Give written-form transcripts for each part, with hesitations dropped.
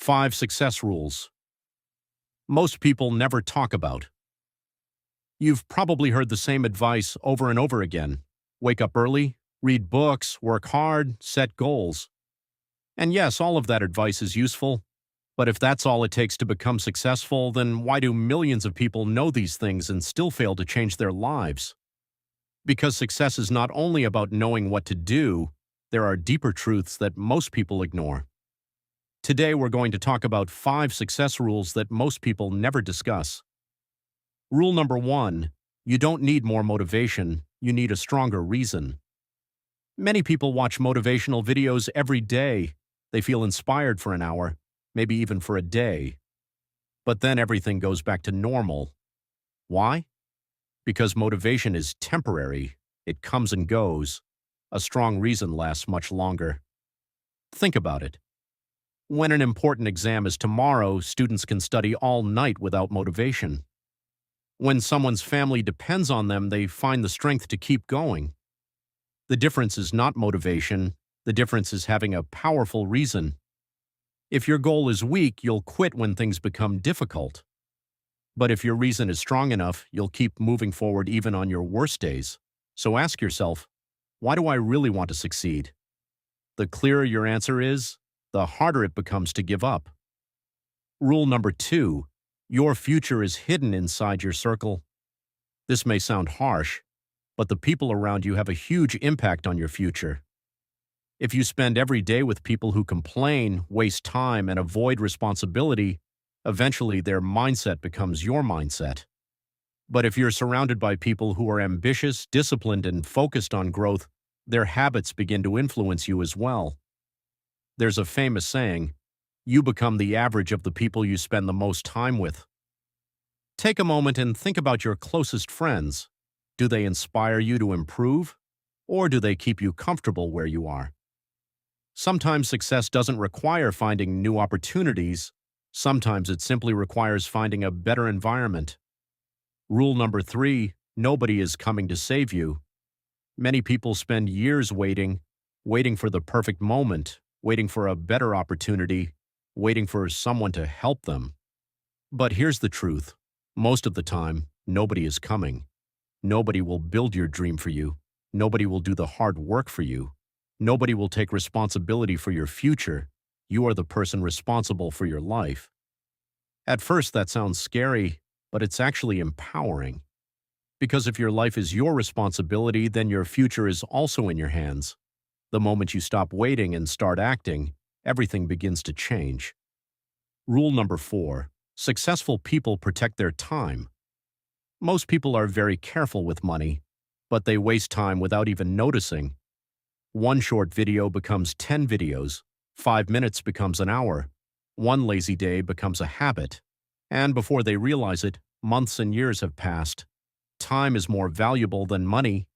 5 success rules most people never talk about. You've probably heard the same advice over and over again. Wake up early, read books, work hard, set goals. And yes, all of that advice is useful, but if that's all it takes to become successful, then why do millions of people know these things and still fail to change their lives? Because success is not only about knowing what to do, there are deeper truths that most people ignore. Today, we're going to talk about 5 success rules that most people never discuss. Rule number 1, you don't need more motivation, you need a stronger reason. Many people watch motivational videos every day. They feel inspired for an hour, maybe even for a day. But then everything goes back to normal. Why? Because motivation is temporary. It comes and goes. A strong reason lasts much longer. Think about it. When an important exam is tomorrow, students can study all night without motivation. When someone's family depends on them, they find the strength to keep going. The difference is not motivation. The difference is having a powerful reason. If your goal is weak, you'll quit when things become difficult. But if your reason is strong enough, you'll keep moving forward even on your worst days. So ask yourself, why do I really want to succeed? The clearer your answer is, the harder it becomes to give up. Rule number 2, your future is hidden inside your circle. This may sound harsh, but the people around you have a huge impact on your future. If you spend every day with people who complain, waste time, and avoid responsibility, eventually their mindset becomes your mindset. But if you're surrounded by people who are ambitious, disciplined, and focused on growth, their habits begin to influence you as well. There's a famous saying, you become the average of the people you spend the most time with. Take a moment and think about your closest friends. Do they inspire you to improve, or do they keep you comfortable where you are? Sometimes success doesn't require finding new opportunities. Sometimes it simply requires finding a better environment. Rule number 3, nobody is coming to save you. Many people spend years waiting for the perfect moment, waiting for a better opportunity, waiting for someone to help them. But here's the truth. Most of the time, nobody is coming. Nobody will build your dream for you. Nobody will do the hard work for you. Nobody will take responsibility for your future. You are the person responsible for your life. At first, that sounds scary, but it's actually empowering. Because if your life is your responsibility, then your future is also in your hands. The moment you stop waiting and start acting, everything begins to change. Rule number 4, successful people protect their time. Most people are very careful with money, but they waste time without even noticing. One short video becomes 10 videos, 5 minutes becomes an hour, one lazy day becomes a habit, and before they realize it, months and years have passed. Time is more valuable than money.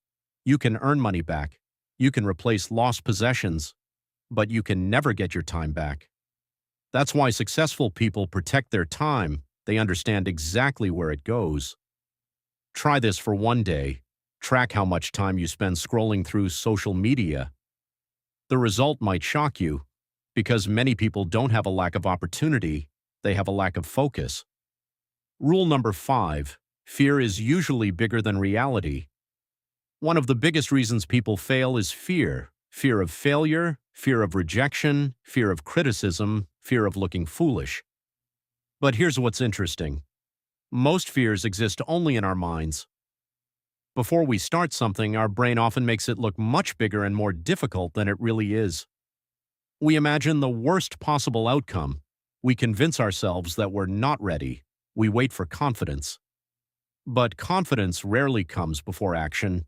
You can earn money back. You can replace lost possessions, but you can never get your time back. That's why successful people protect their time. They understand exactly where it goes. Try this for one day. Track how much time you spend scrolling through social media. The result might shock you, because many people don't have a lack of opportunity, they have a lack of focus. Rule number 5, fear is usually bigger than reality. One of the biggest reasons people fail is fear. Fear of failure, fear of rejection, fear of criticism, fear of looking foolish. But here's what's interesting. Most fears exist only in our minds. Before we start something, our brain often makes it look much bigger and more difficult than it really is. We imagine the worst possible outcome. We convince ourselves that we're not ready. We wait for confidence. But confidence rarely comes before action.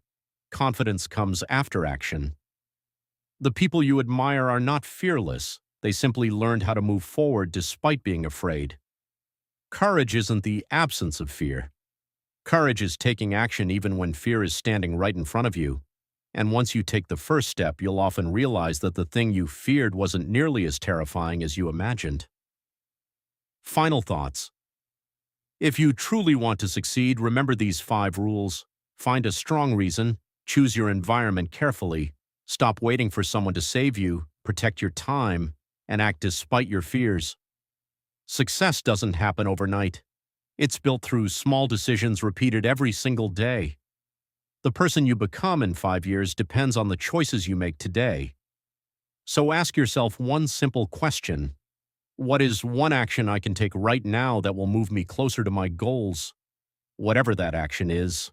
Confidence comes after action. The people you admire are not fearless. They simply learned how to move forward despite being afraid. Courage isn't the absence of fear. Courage is taking action even when fear is standing right in front of you. And once you take the first step, you'll often realize that the thing you feared wasn't nearly as terrifying as you imagined. Final thoughts. If you truly want to succeed, remember these 5 rules. Find a strong reason. Choose your environment carefully. Stop waiting for someone to save you. Protect your time. And act despite your fears. Success doesn't happen overnight. It's built through small decisions repeated every single day. The person you become in 5 years depends on the choices you make today. So ask yourself one simple question. What is one action I can take right now that will move me closer to my goals? Whatever that action is.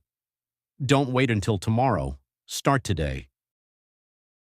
Don't wait until tomorrow. Start today.